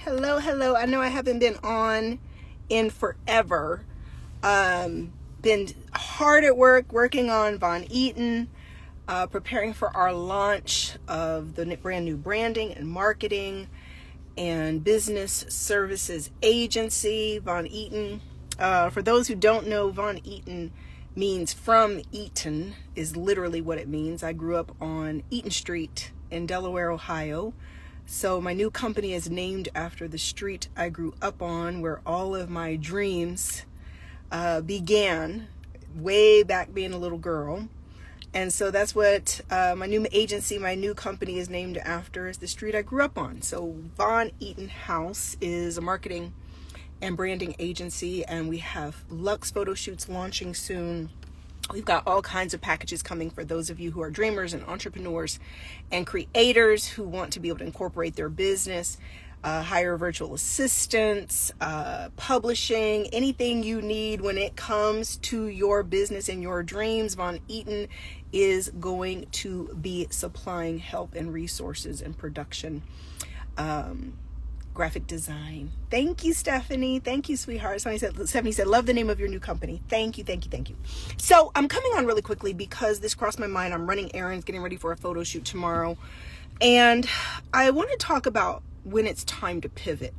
Hello. I know I haven't been on in forever. Been hard at work, working on Von Eaton, preparing for our launch of the brand new branding and marketing and business services agency, Von Eaton. For those who don't know, Von Eaton means from Eaton, is literally what it means. I grew up on Eaton Street in Delaware, Ohio. So my new company is named after the street I grew up on, where all of my dreams began way back being a little girl. And so that's what my new agency, my new company is named after, is the street I grew up on. So Von Eaton House is a marketing and branding agency, and we have luxe photo shoots launching soon. We've got all kinds of packages coming for those of you who are dreamers and entrepreneurs and creators who want to be able to incorporate their business, hire virtual assistants, publishing, anything you need when it comes to your business and your dreams. Von Eaton is going to be supplying help and resources and production, graphic design. Thank you, Stephanie. Thank you, sweetheart. Stephanie said, love the name of your new company. Thank you. So I'm coming on really quickly because this crossed my mind. I'm running errands, getting ready for a photo shoot tomorrow. And I want to talk about when it's time to pivot.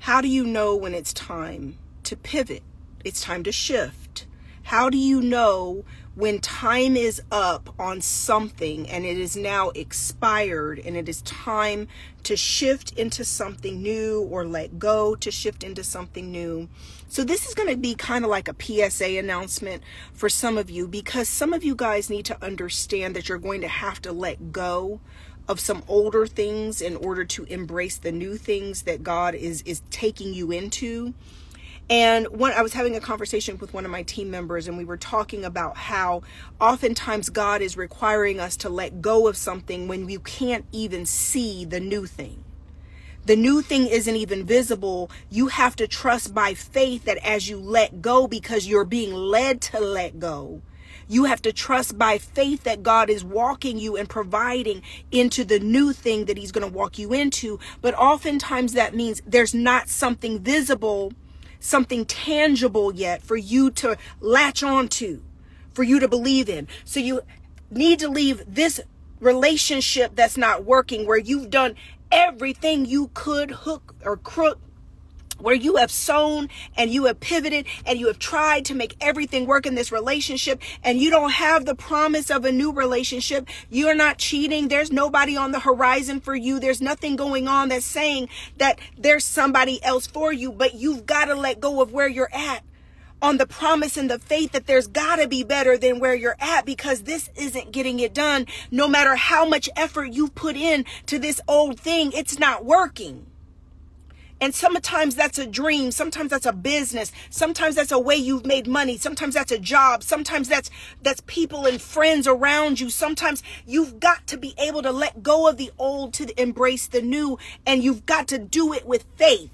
How do you know when it's time to pivot? It's time to shift. How do you know when time is up on something and it is now expired and it is time to shift into something new, or let go to shift into something new? So this is going to be kind of like a PSA announcement for some of you, because some of you guys need to understand that you're going to have to let go of some older things in order to embrace the new things that God is taking you into. And I was having a conversation with one of my team members, and we were talking about how oftentimes God is requiring us to let go of something when you can't even see the new thing. The new thing isn't even visible. You have to trust by faith that as you let go, because you're being led to let go, you have to trust by faith that God is walking you and providing into the new thing that he's going to walk you into. But oftentimes that means there's not something visible, something tangible yet for you to latch onto, for you to believe in. So you need to leave this relationship that's not working, where you've done everything you could, hook or crook, where you have sown and you have pivoted and you have tried to make everything work in this relationship, and you don't have the promise of a new relationship. You're not cheating. There's nobody on the horizon for you. There's nothing going on that's saying that there's somebody else for you, but you've got to let go of where you're at on the promise and the faith that there's got to be better than where you're at, because this isn't getting it done. No matter how much effort you've put in to this old thing, it's not working. And sometimes that's a dream. Sometimes that's a business. Sometimes that's a way you've made money. Sometimes that's a job. Sometimes that's people and friends around you. Sometimes you've got to be able to let go of the old to embrace the new, and you've got to do it with faith.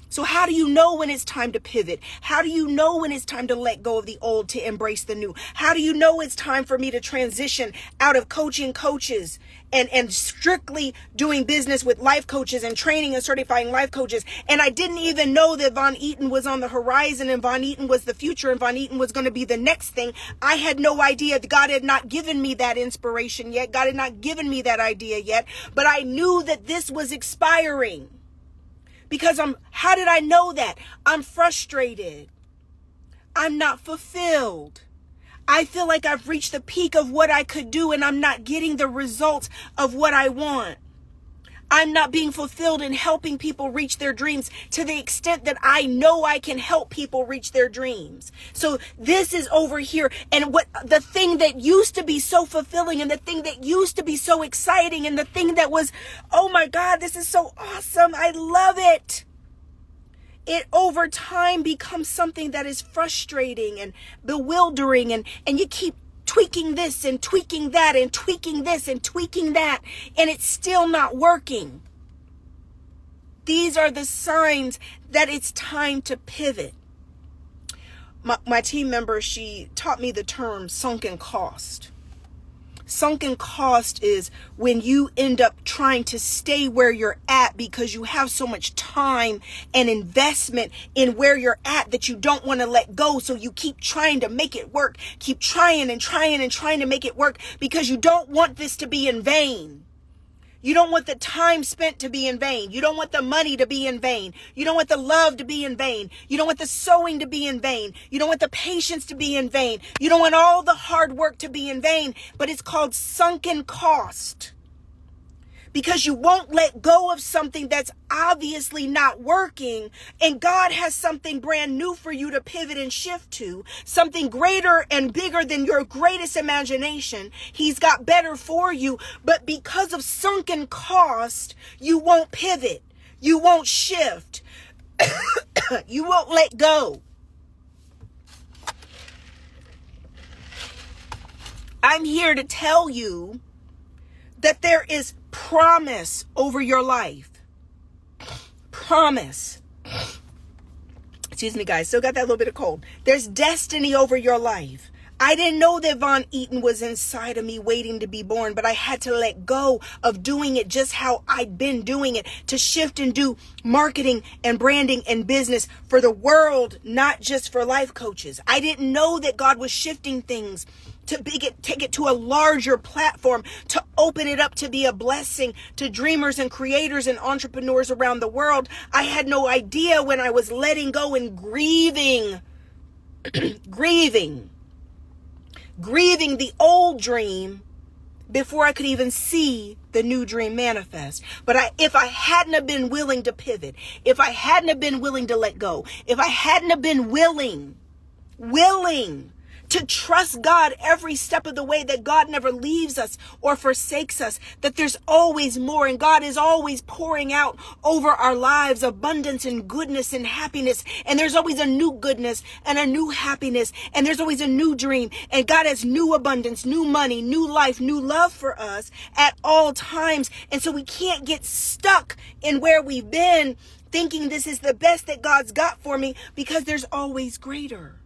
So how do you know when it's time to pivot? How do you know when it's time to let go of the old to embrace the new? How do you know it's time for me to transition out of coaching coaches and strictly doing business with life coaches and training and certifying life coaches? And I didn't even know that Von Eaton was on the horizon, and Von Eaton was the future, and Von Eaton was going to be the next thing. I had no idea. God had not given me that inspiration yet. God had not given me that idea yet. But I knew that this was expiring. Because how did I know that? I'm frustrated. I'm not fulfilled. I feel like I've reached the peak of what I could do, and I'm not getting the results of what I want. I'm not being fulfilled in helping people reach their dreams to the extent that I know I can help people reach their dreams. So this is over here. And what the thing that used to be so fulfilling, and the thing that used to be so exciting, and the thing that was, oh my God, this is so awesome, I love it. It over time becomes something that is frustrating and bewildering, and you keep tweaking this and tweaking that and tweaking this and tweaking that, and it's still not working. These are the signs that it's time to pivot. My team member, she taught me the term sunken cost. Sunken cost is when you end up trying to stay where you're at because you have so much time and investment in where you're at that you don't want to let go. So you keep trying to make it work, keep trying and trying and trying to make it work because you don't want this to be in vain. You don't want the time spent to be in vain. You don't want the money to be in vain. You don't want the love to be in vain. You don't want the sowing to be in vain. You don't want the patience to be in vain. You don't want all the hard work to be in vain. But it's called sunken cost. Because you won't let go of something that's obviously not working. And God has something brand new for you to pivot and shift to. Something greater and bigger than your greatest imagination. He's got better for you. But because of sunken cost, you won't pivot. You won't shift. You won't let go. I'm here to tell you that there is promise over your life. Promise. Excuse me, guys. Still got that little bit of cold. There's destiny over your life. I didn't know that Von Eaton was inside of me waiting to be born, but I had to let go of doing it just how I'd been doing it, to shift and do marketing and branding and business for the world, not just for life coaches. I didn't know that God was shifting things to take it to a larger platform, to open it up to be a blessing to dreamers and creators and entrepreneurs around the world. I had no idea when I was letting go and grieving the old dream before I could even see the new dream manifest. But if I hadn't have been willing to pivot, if I hadn't have been willing to let go, if I hadn't have been willing to trust God every step of the way, that God never leaves us or forsakes us, that there's always more, and God is always pouring out over our lives abundance and goodness and happiness, and there's always a new goodness and a new happiness, and there's always a new dream, and God has new abundance, new money, new life, new love for us at all times. And so we can't get stuck in where we've been thinking this is the best that God's got for me, because there's always greater.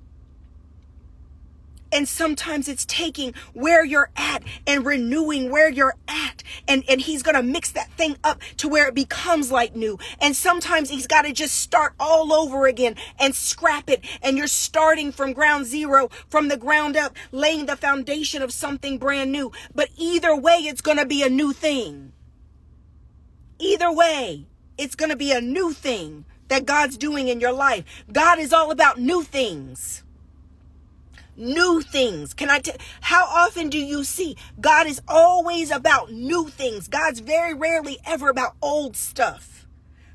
And sometimes it's taking where you're at and renewing where you're at. And he's going to mix that thing up to where it becomes like new. And sometimes he's got to just start all over again and scrap it. And you're starting from ground zero, from the ground up, laying the foundation of something brand new. But either way, it's going to be a new thing. Either way, it's going to be a new thing that God's doing in your life. God is all about new things. New things. How often do you see God is always about new things? God's very rarely ever about old stuff.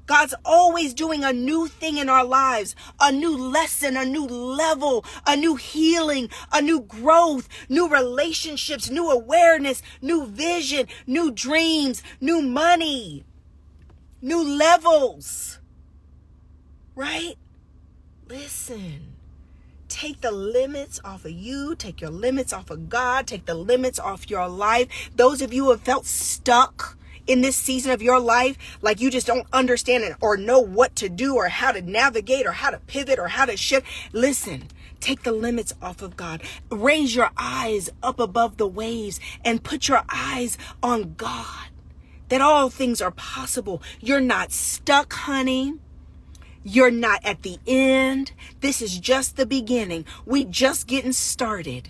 God's always doing a new thing in our lives, a new lesson, a new level, a new healing, a new growth, new relationships, new awareness, new vision, new dreams, new money, new levels. Right? Listen. Take the limits off of you. Take your limits off of God. Take the limits off your life. Those of you who have felt stuck in this season of your life, like you just don't understand it or know what to do or how to navigate or how to pivot or how to shift. Listen, take the limits off of God. Raise your eyes up above the waves and put your eyes on God, that all things are possible. You're not stuck, honey. You're not at the end. This is just the beginning. We just getting started.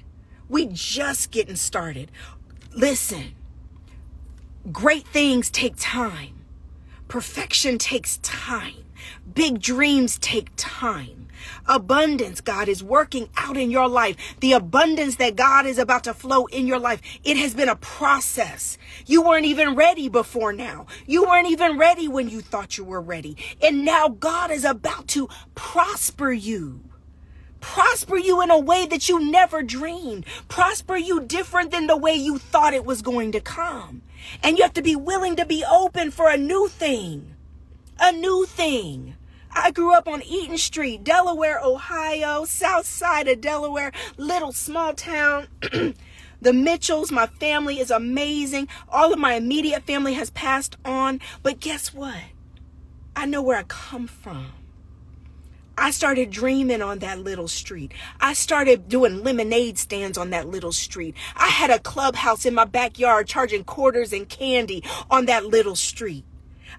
Listen, great things take time. Perfection takes time. Big dreams take time. Abundance, God is working out in your life. The abundance that God is about to flow in your life, it has been a process. You weren't even ready before now. You weren't even ready when you thought you were ready. And now God is about to prosper you. Prosper you in a way that you never dreamed. Prosper you different than the way you thought it was going to come. And you have to be willing to be open for a new thing. A new thing. I grew up on Eaton Street, Delaware, Ohio, south side of Delaware, little small town. The Mitchells, my family is amazing. All of my immediate family has passed on. But guess what? I know where I come from. I started dreaming on that little street. I started doing lemonade stands on that little street. I had a clubhouse in my backyard charging quarters and candy on that little street.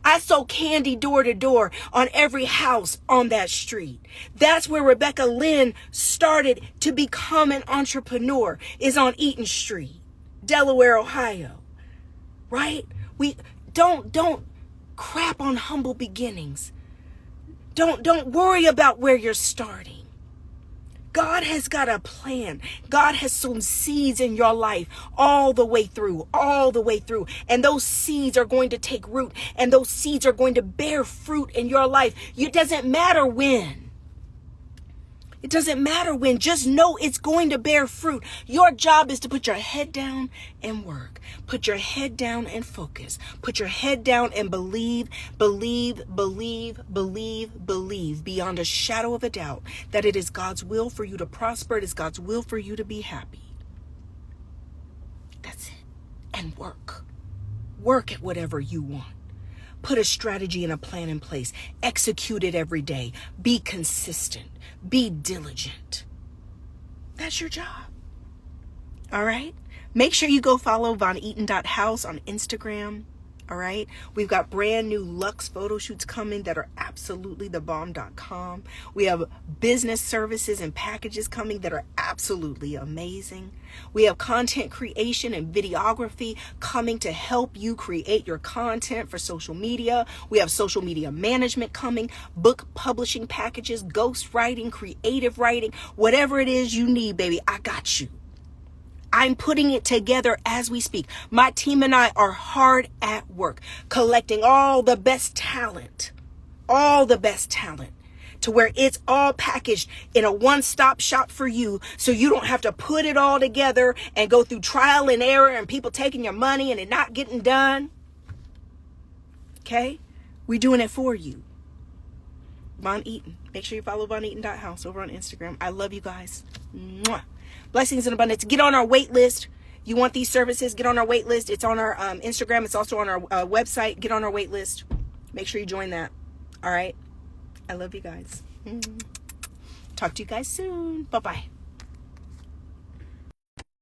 I sold candy door to door on every house on that street. That's where Rebecca Lynn started to become an entrepreneur, is on Eaton Street, Delaware, Ohio. Right? We don't crap on humble beginnings. Don't worry about where you're starting. God has got a plan. God has sown seeds in your life all the way through. And those seeds are going to take root, and those seeds are going to bear fruit in your life. It doesn't matter when. Just know it's going to bear fruit. Your job is to put your head down and work. Put your head down and focus. Put your head down and believe beyond a shadow of a doubt that it is God's will for you to prosper. It is God's will for you to be happy. That's it. And work. Work at whatever you want. Put a strategy and a plan in place. Execute it every day. Be consistent. Be diligent. That's your job. All right? Make sure you go follow VonEaton.house on Instagram. All right? We've got brand new luxe photo shoots coming that are absolutely thebomb.com. We have business services and packages coming that are absolutely amazing. We have content creation and videography coming to help you create your content for social media. We have social media management coming, book publishing packages, ghost writing, creative writing, whatever it is you need, baby, I got you. I'm putting it together as we speak. My team and I are hard at work, collecting all the best talent to where it's all packaged in a one-stop shop for you, so you don't have to put it all together and go through trial and error and people taking your money and it not getting done. Okay? We're doing it for you. Von Eaton. Make sure you follow VonEaton.house over on Instagram. I love you guys. Mwah. Blessings and abundance. Get on our wait list. You want these services? Get on our wait list. It's on our Instagram. It's also on our website. Get on our wait list. Make sure you join that. All right. I love you guys. Talk to you guys soon. Bye-bye.